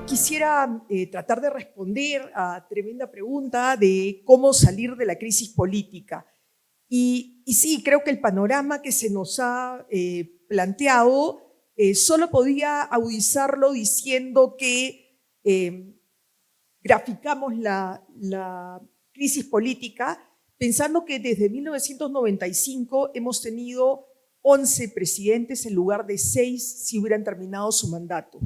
Quisiera tratar de responder a tremenda pregunta de cómo salir de la crisis política. Y sí, creo que el panorama que se nos ha planteado solo podía agudizarlo diciendo que graficamos la crisis política pensando que desde 1995 hemos tenido 11 presidentes en lugar de 6 si hubieran terminado su mandato.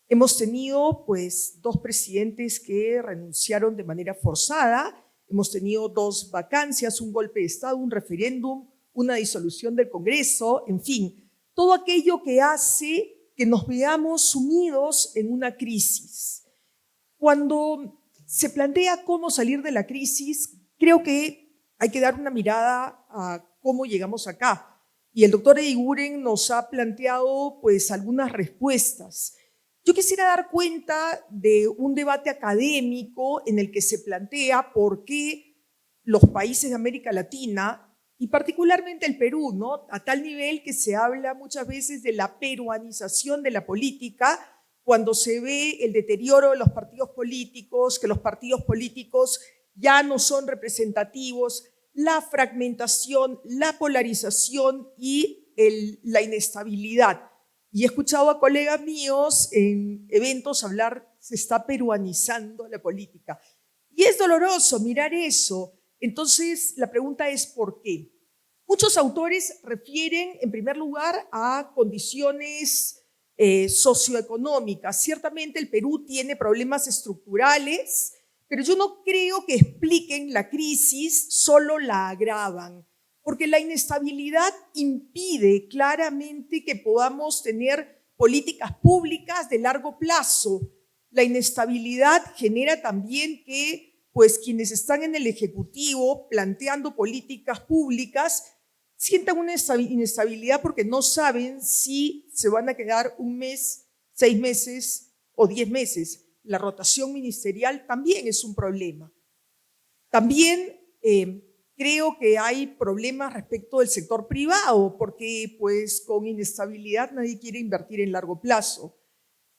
Hemos tenido pues 2 presidentes que renunciaron de manera forzada, hemos tenido 2 vacancias, un golpe de Estado, un referéndum, una disolución del Congreso, en fin, todo aquello que hace que nos veamos sumidos en una crisis. Cuando se plantea cómo salir de la crisis, creo que hay que dar una mirada a cómo llegamos acá. Y el doctor Eguiguren nos ha planteado pues algunas respuestas. Yo quisiera dar cuenta de un debate académico en el que se plantea por qué los países de América Latina, y particularmente el Perú, ¿no?, a tal nivel que se habla muchas veces de la peruanización de la política, cuando se ve el deterioro de los partidos políticos, que los partidos políticos ya no son representativos, la fragmentación, la polarización y la inestabilidad. Y he escuchado a colegas míos en eventos hablar, se está peruanizando la política. Y es doloroso mirar eso. Entonces, la pregunta es ¿por qué? Muchos autores refieren, en primer lugar, a condiciones socioeconómicas. Ciertamente el Perú tiene problemas estructurales, pero yo no creo que expliquen la crisis, solo la agravan. Porque la inestabilidad impide claramente que podamos tener políticas públicas de largo plazo. La inestabilidad genera también que pues, quienes están en el Ejecutivo planteando políticas públicas sientan una inestabilidad porque no saben si se van a quedar 1 mes, 6 meses o 10 meses. La rotación ministerial también es un problema. También creo que hay problemas respecto del sector privado, porque pues con inestabilidad nadie quiere invertir en largo plazo.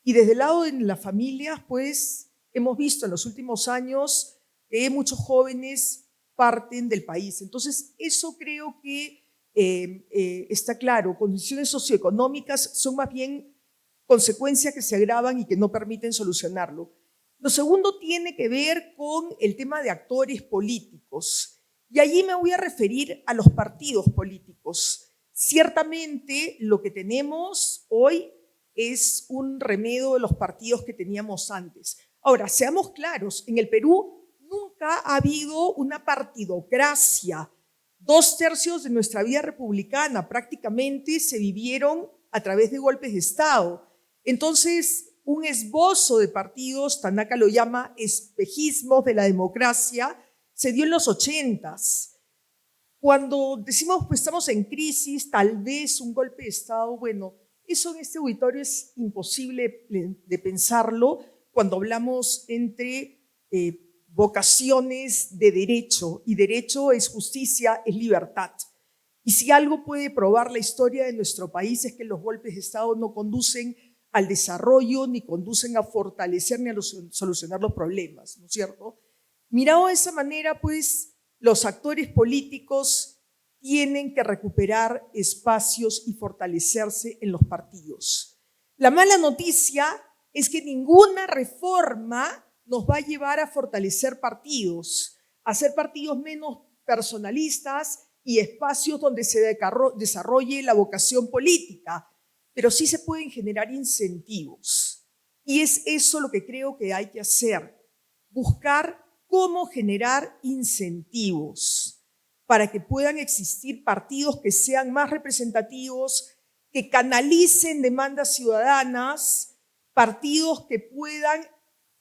Y desde el lado de las familias, pues hemos visto en los últimos años que muchos jóvenes parten del país. Entonces, eso creo que está claro. Condiciones socioeconómicas son más bien consecuencias que se agravan y que no permiten solucionarlo. Lo segundo tiene que ver con el tema de actores políticos. Y allí me voy a referir a los partidos políticos. Ciertamente lo que tenemos hoy es un remedio de los partidos que teníamos antes. Ahora, seamos claros, en el Perú nunca ha habido una partidocracia. 2/3 de nuestra vida republicana prácticamente se vivieron a través de golpes de Estado. Entonces, un esbozo de partidos, Tanaka lo llama espejismos de la democracia, se dio en los 80s. Cuando decimos pues estamos en crisis, tal vez un golpe de Estado, bueno, eso en este auditorio es imposible de pensarlo cuando hablamos entre vocaciones de derecho, y derecho es justicia, es libertad. Y si algo puede probar la historia de nuestro país es que los golpes de Estado no conducen al desarrollo, ni conducen a fortalecer ni a solucionar los problemas, ¿no es cierto? Mirado de esa manera, pues, los actores políticos tienen que recuperar espacios y fortalecerse en los partidos. La mala noticia es que ninguna reforma nos va a llevar a fortalecer partidos, a hacer partidos menos personalistas y espacios donde se desarrolle la vocación política, pero sí se pueden generar incentivos. Y es eso lo que creo que hay que hacer, buscar cómo generar incentivos para que puedan existir partidos que sean más representativos, que canalicen demandas ciudadanas, partidos que puedan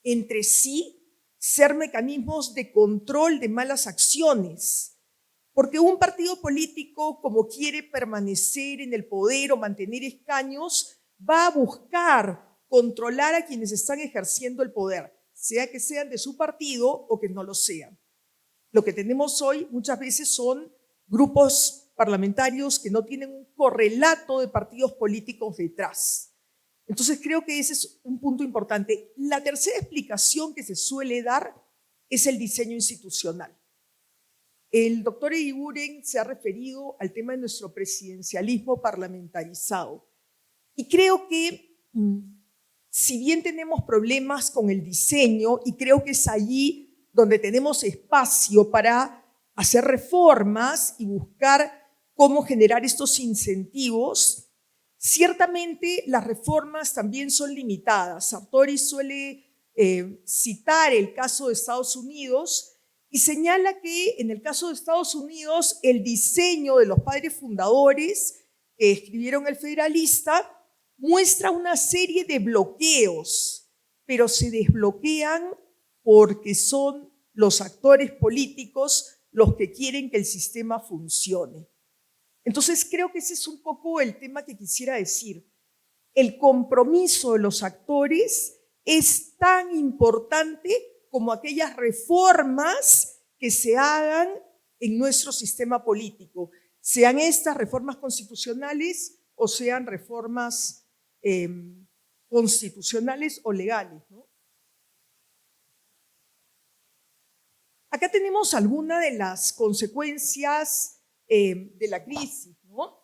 entre sí ser mecanismos de control de malas acciones. Porque un partido político, como quiere permanecer en el poder o mantener escaños, va a buscar controlar a quienes están ejerciendo el poder, sea que sean de su partido o que no lo sean. Lo que tenemos hoy muchas veces son grupos parlamentarios que no tienen un correlato de partidos políticos detrás. Entonces creo que ese es un punto importante. La tercera explicación que se suele dar es el diseño institucional. El doctor Eguiguren se ha referido al tema de nuestro presidencialismo parlamentarizado. Y creo que, si bien tenemos problemas con el diseño, y creo que es allí donde tenemos espacio para hacer reformas y buscar cómo generar estos incentivos, ciertamente las reformas también son limitadas. Sartori suele citar el caso de Estados Unidos y señala que en el caso de Estados Unidos el diseño de los padres fundadores que escribieron el Federalista muestra una serie de bloqueos, pero se desbloquean porque son los actores políticos los que quieren que el sistema funcione. Entonces creo que ese es un poco el tema que quisiera decir. El compromiso de los actores es tan importante como aquellas reformas que se hagan en nuestro sistema político, sean estas reformas constitucionales o sean reformas constitucionales o legales, ¿no? Acá tenemos algunas de las consecuencias de la crisis, ¿no?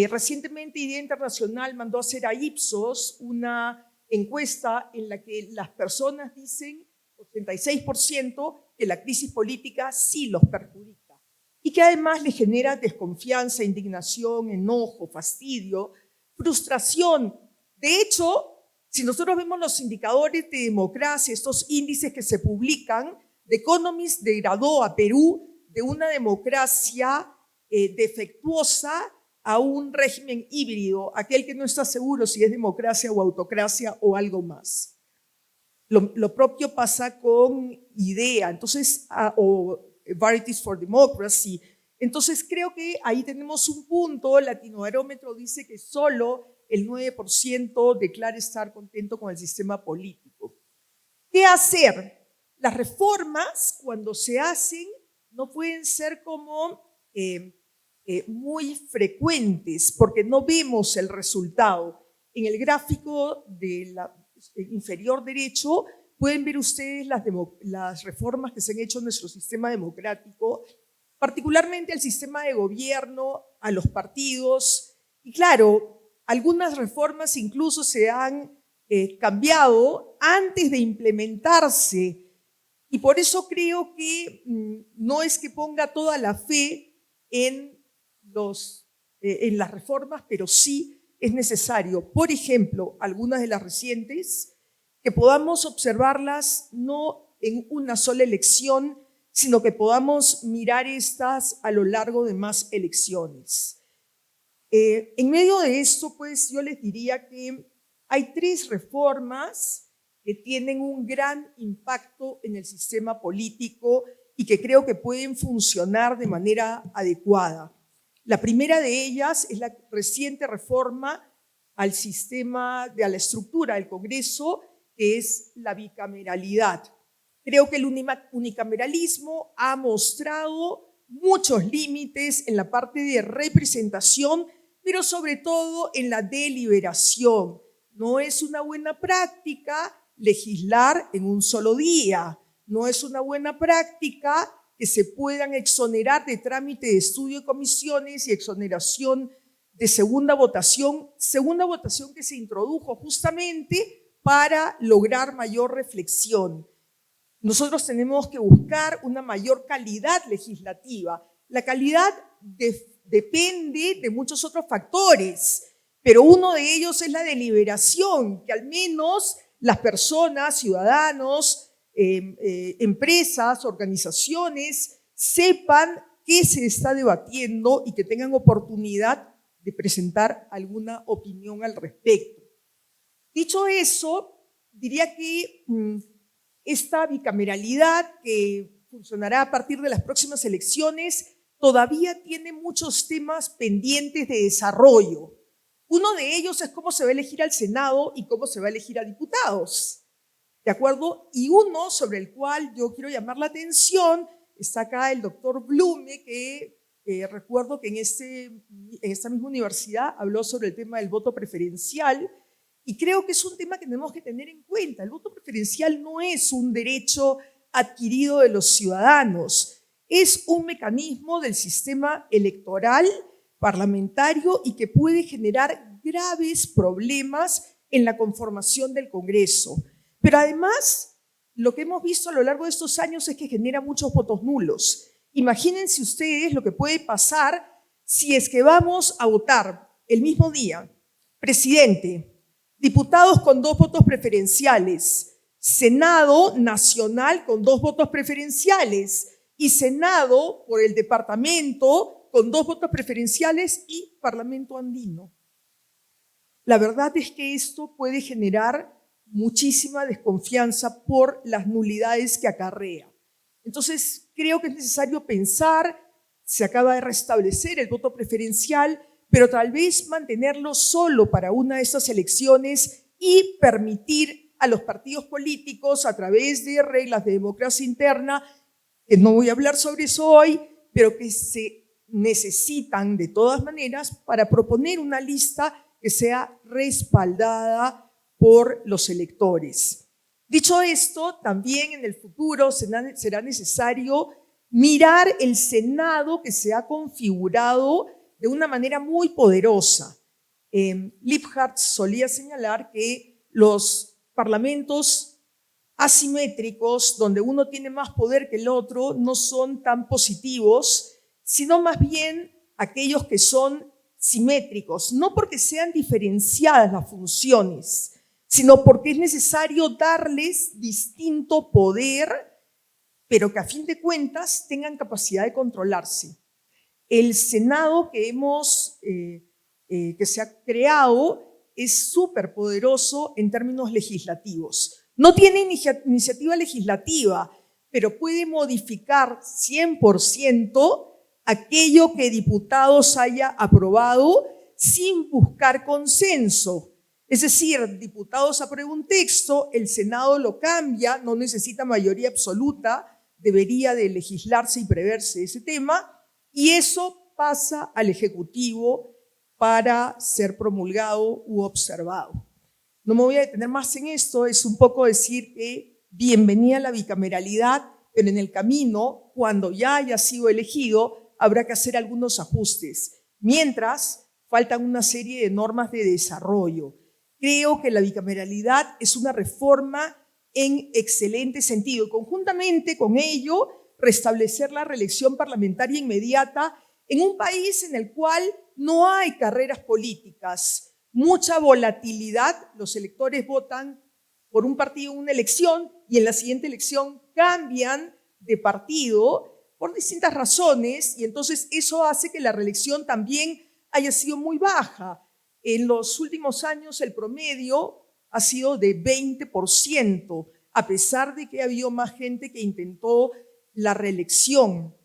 Recientemente Idea Internacional mandó a hacer a Ipsos una encuesta en la que las personas dicen, 86%, que la crisis política sí los perjudica y que además les genera desconfianza, indignación, enojo, fastidio, frustración. De hecho, si nosotros vemos los indicadores de democracia, estos índices que se publican, The Economist degradó a Perú de una democracia defectuosa a un régimen híbrido, aquel que no está seguro si es democracia o autocracia o algo más. Lo propio pasa con IDEA, entonces, o Varieties for Democracy. Entonces creo que ahí tenemos un punto. Latinobarómetro dice que solo el 9% declara estar contento con el sistema político. ¿Qué hacer? Las reformas, cuando se hacen, no pueden ser como muy frecuentes porque no vemos el resultado. En el gráfico de la inferior derecho pueden ver ustedes las reformas que se han hecho en nuestro sistema democrático, particularmente al sistema de gobierno, a los partidos. Y claro, algunas reformas incluso se han cambiado antes de implementarse. Y por eso creo que no es que ponga toda la fe en las reformas, pero sí es necesario, por ejemplo, algunas de las recientes, que podamos observarlas no en una sola elección, sino que podamos mirar estas a lo largo de más elecciones. En medio de esto, pues yo les diría que hay 3 reformas que tienen un gran impacto en el sistema político y que creo que pueden funcionar de manera adecuada. La primera de ellas es la reciente reforma al sistema, a la estructura del Congreso, que es la bicameralidad. Creo que el unicameralismo ha mostrado muchos límites en la parte de representación, pero sobre todo en la deliberación. No es una buena práctica legislar en un solo día. No es una buena práctica que se puedan exonerar de trámite de estudio de comisiones y exoneración de segunda votación que se introdujo justamente para lograr mayor reflexión. Nosotros tenemos que buscar una mayor calidad legislativa. La calidad depende de muchos otros factores, pero uno de ellos es la deliberación, que al menos las personas, ciudadanos, empresas, organizaciones, sepan qué se está debatiendo y que tengan oportunidad de presentar alguna opinión al respecto. Dicho eso, diría que esta bicameralidad, que funcionará a partir de las próximas elecciones, todavía tiene muchos temas pendientes de desarrollo. Uno de ellos es cómo se va a elegir al Senado y cómo se va a elegir a diputados, ¿de acuerdo? Y uno sobre el cual yo quiero llamar la atención, está acá el doctor Blume, que recuerdo que en esta misma universidad habló sobre el tema del voto preferencial, Y creo que es un tema que tenemos que tener en cuenta. El voto preferencial no es un derecho adquirido de los ciudadanos, es un mecanismo del sistema electoral parlamentario y que puede generar graves problemas en la conformación del Congreso. Pero además, lo que hemos visto a lo largo de estos años es que genera muchos votos nulos. Imagínense ustedes lo que puede pasar si es que vamos a votar el mismo día presidente, diputados con 2 votos preferenciales, Senado nacional con 2 votos preferenciales y Senado por el departamento con 2 votos preferenciales y Parlamento andino. La verdad es que esto puede generar muchísima desconfianza por las nulidades que acarrea. Entonces, creo que es necesario pensar, se acaba de restablecer el voto preferencial, pero tal vez mantenerlo solo para una de estas elecciones y permitir a los partidos políticos, a través de reglas de democracia interna, que no voy a hablar sobre eso hoy, pero que se necesitan de todas maneras para proponer una lista que sea respaldada por los electores. Dicho esto, también en el futuro será necesario mirar el Senado que se ha configurado de una manera muy poderosa. Liphart solía señalar que los parlamentos asimétricos, donde uno tiene más poder que el otro, no son tan positivos, sino más bien aquellos que son simétricos, no porque sean diferenciadas las funciones, sino porque es necesario darles distinto poder, pero que a fin de cuentas tengan capacidad de controlarse. El Senado que se ha creado es súper poderoso en términos legislativos. No tiene iniciativa legislativa, pero puede modificar 100% aquello que diputados haya aprobado sin buscar consenso. Es decir, diputados aprueban un texto, el Senado lo cambia, no necesita mayoría absoluta, debería de legislarse y preverse ese tema, y eso pasa al Ejecutivo para ser promulgado u observado. No me voy a detener más en esto, es un poco decir que bienvenida la bicameralidad, pero en el camino, cuando ya haya sido elegido, habrá que hacer algunos ajustes. Mientras, faltan una serie de normas de desarrollo. Creo que la bicameralidad es una reforma en excelente sentido. Conjuntamente con ello, restablecer la reelección parlamentaria inmediata en un país en el cual no hay carreras políticas, mucha volatilidad, los electores votan por un partido en una elección y en la siguiente elección cambian de partido por distintas razones y entonces eso hace que la reelección también haya sido muy baja. En los últimos años el promedio ha sido de 20%, a pesar de que ha habido más gente que intentó la reelección.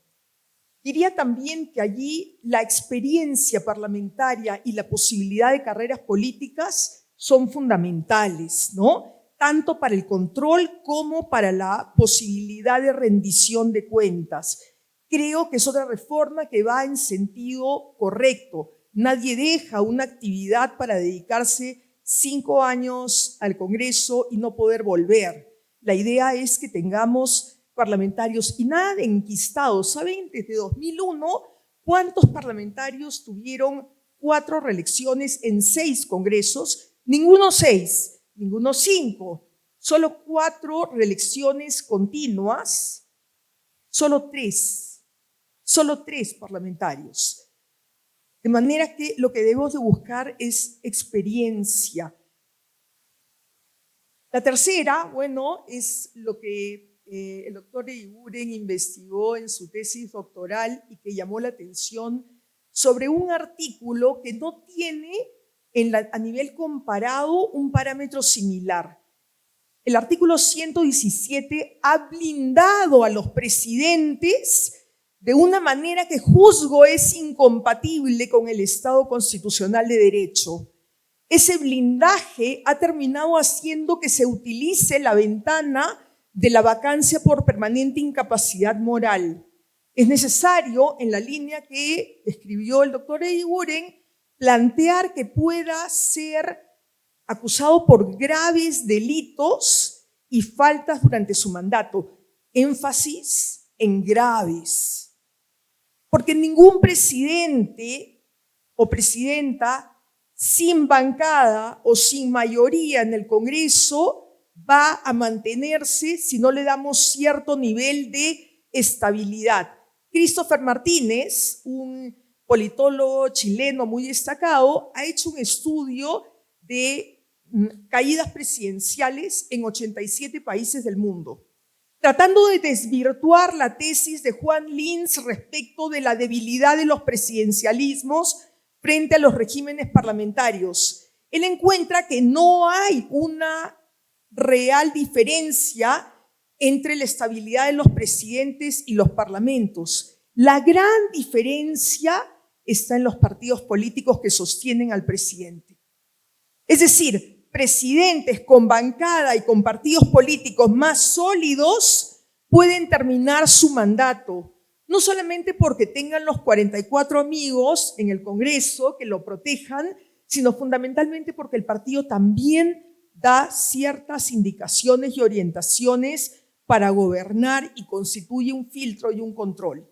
Diría también que allí la experiencia parlamentaria y la posibilidad de carreras políticas son fundamentales, ¿no? Tanto para el control como para la posibilidad de rendición de cuentas. Creo que es otra reforma que va en sentido correcto. Nadie deja una actividad para dedicarse 5 años al Congreso y no poder volver. La idea es que tengamos parlamentarios y nada de enquistados. ¿Saben desde 2001 cuántos parlamentarios tuvieron 4 reelecciones en 6 congresos? Ninguno 6, ninguno 5, solo 4 reelecciones continuas, solo 3 parlamentarios. De manera que lo que debemos de buscar es experiencia. La tercera, bueno, es lo que el doctor Eguiguren investigó en su tesis doctoral y que llamó la atención sobre un artículo que no tiene a nivel comparado un parámetro similar. El artículo 117 ha blindado a los presidentes de una manera que juzgo es incompatible con el Estado constitucional de derecho. Ese blindaje ha terminado haciendo que se utilice la ventana de la vacancia por permanente incapacidad moral. Es necesario, en la línea que escribió el doctor Eguiguren, plantear que pueda ser acusado por graves delitos y faltas durante su mandato. Énfasis en graves. Porque ningún presidente o presidenta sin bancada o sin mayoría en el Congreso va a mantenerse si no le damos cierto nivel de estabilidad. Christopher Martínez, un politólogo chileno muy destacado, ha hecho un estudio de caídas presidenciales en 87 países del mundo, tratando de desvirtuar la tesis de Juan Lins respecto de la debilidad de los presidencialismos frente a los regímenes parlamentarios. Él encuentra que no hay una real diferencia entre la estabilidad de los presidentes y los parlamentos. La gran diferencia está en los partidos políticos que sostienen al presidente. Es decir, presidentes con bancada y con partidos políticos más sólidos pueden terminar su mandato, no solamente porque tengan los 44 amigos en el Congreso que lo protejan, sino fundamentalmente porque el partido también da ciertas indicaciones y orientaciones para gobernar y constituye un filtro y un control.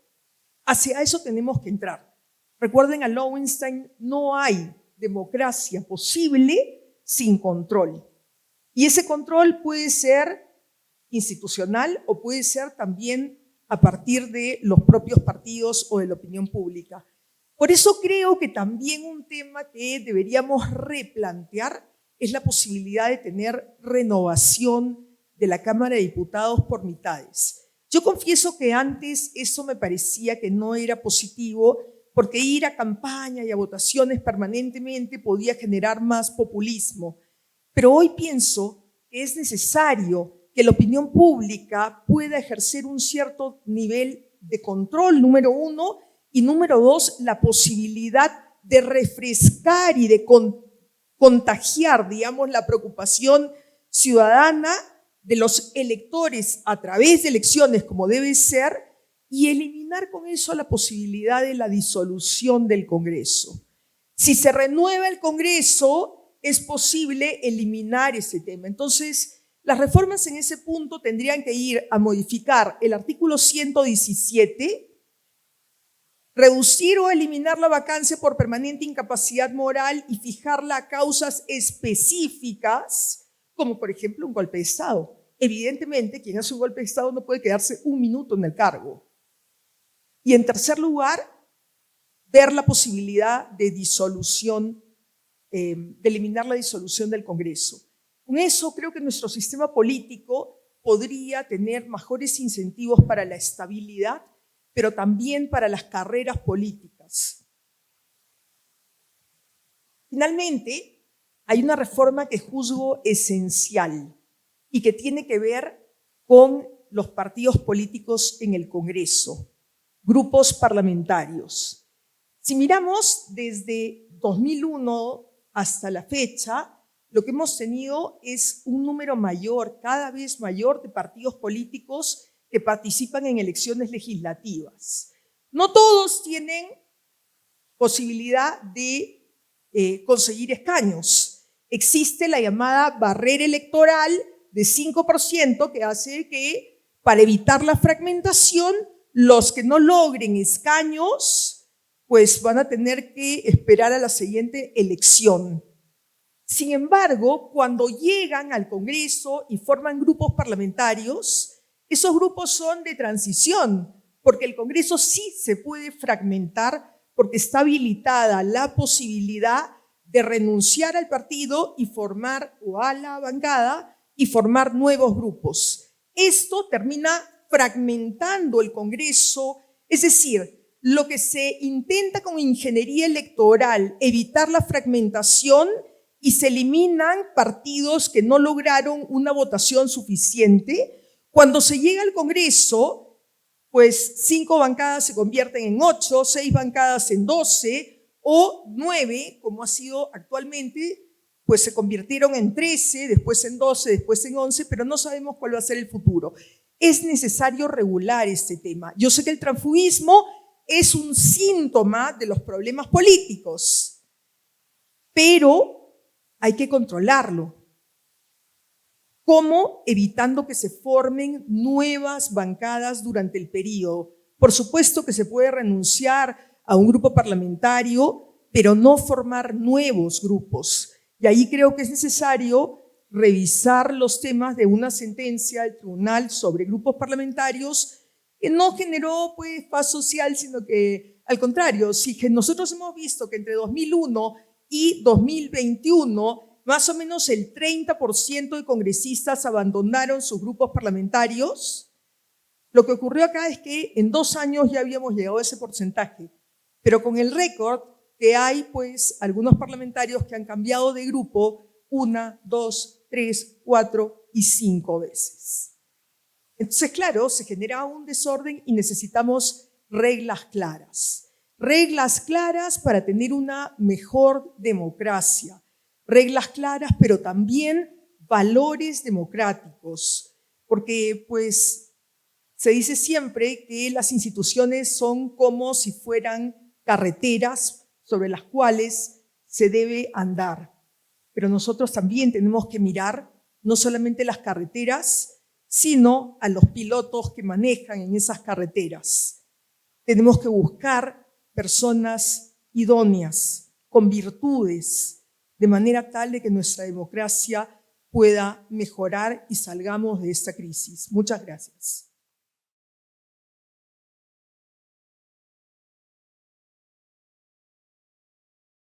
Hacia eso tenemos que entrar. Recuerden a Lowenstein, no hay democracia posible sin control. Y ese control puede ser institucional o puede ser también a partir de los propios partidos o de la opinión pública. Por eso creo que también un tema que deberíamos replantear es la posibilidad de tener renovación de la Cámara de Diputados por mitades. Yo confieso que antes eso me parecía que no era positivo porque ir a campaña y a votaciones permanentemente podía generar más populismo. Pero hoy pienso que es necesario que la opinión pública pueda ejercer un cierto nivel de control, número uno, y número dos, la posibilidad de refrescar y de contagiar, digamos, la preocupación ciudadana de los electores a través de elecciones como debe ser y eliminar con eso la posibilidad de la disolución del Congreso. Si se renueva el Congreso, es posible eliminar ese tema. Entonces, las reformas en ese punto tendrían que ir a modificar el artículo 117, reducir o eliminar la vacancia por permanente incapacidad moral y fijarla a causas específicas, como por ejemplo un golpe de Estado. Evidentemente, quien hace un golpe de Estado no puede quedarse un minuto en el cargo. Y en tercer lugar, ver la posibilidad de disolución, de eliminar la disolución del Congreso. Con eso creo que nuestro sistema político podría tener mejores incentivos para la estabilidad, pero también para las carreras políticas. Finalmente, hay una reforma que juzgo esencial y que tiene que ver con los partidos políticos en el Congreso, grupos parlamentarios. Si miramos desde 2001 hasta la fecha, lo que hemos tenido es un número mayor, cada vez mayor, de partidos políticos que participan en elecciones legislativas. No todos tienen posibilidad de conseguir escaños. Existe la llamada barrera electoral de 5% que hace que, para evitar la fragmentación, los que no logren escaños, pues van a tener que esperar a la siguiente elección. Sin embargo, cuando llegan al Congreso y forman grupos parlamentarios, esos grupos son de transición, porque el Congreso sí se puede fragmentar porque está habilitada la posibilidad de renunciar al partido y formar o a la bancada y formar nuevos grupos. Esto termina fragmentando el Congreso, es decir, lo que se intenta con ingeniería electoral, evitar la fragmentación, y se eliminan partidos que no lograron una votación suficiente. Cuando se llega al Congreso, pues 5 bancadas se convierten en 8, 6 bancadas en 12 o 9, como ha sido actualmente, pues se convirtieron en 13, después en 12, después en 11, pero no sabemos cuál va a ser el futuro. Es necesario regular este tema. Yo sé que el transfugismo es un síntoma de los problemas políticos, pero hay que controlarlo. ¿Cómo? Evitando que se formen nuevas bancadas durante el periodo. Por supuesto que se puede renunciar a un grupo parlamentario, pero no formar nuevos grupos. Y ahí creo que es necesario revisar los temas de una sentencia del tribunal sobre grupos parlamentarios que no generó pues paz social, sino que al contrario, si que nosotros hemos visto que entre 2001 y 2021 más o menos el 30% de congresistas abandonaron sus grupos parlamentarios, lo que ocurrió acá es que en 2 años ya habíamos llegado a ese porcentaje, pero con el récord que hay, pues, algunos parlamentarios que han cambiado de grupo 1, 2, 3, 4 y 5 veces. Entonces, claro, se genera un desorden y necesitamos reglas claras. Reglas claras para tener una mejor democracia. Reglas claras, pero también valores democráticos, porque pues se dice siempre que las instituciones son como si fueran carreteras sobre las cuales se debe andar, pero nosotros también tenemos que mirar no solamente las carreteras, sino a los pilotos que manejan en esas carreteras. Tenemos que buscar personas idóneas, con virtudes, de manera tal de que nuestra democracia pueda mejorar y salgamos de esta crisis. Muchas gracias.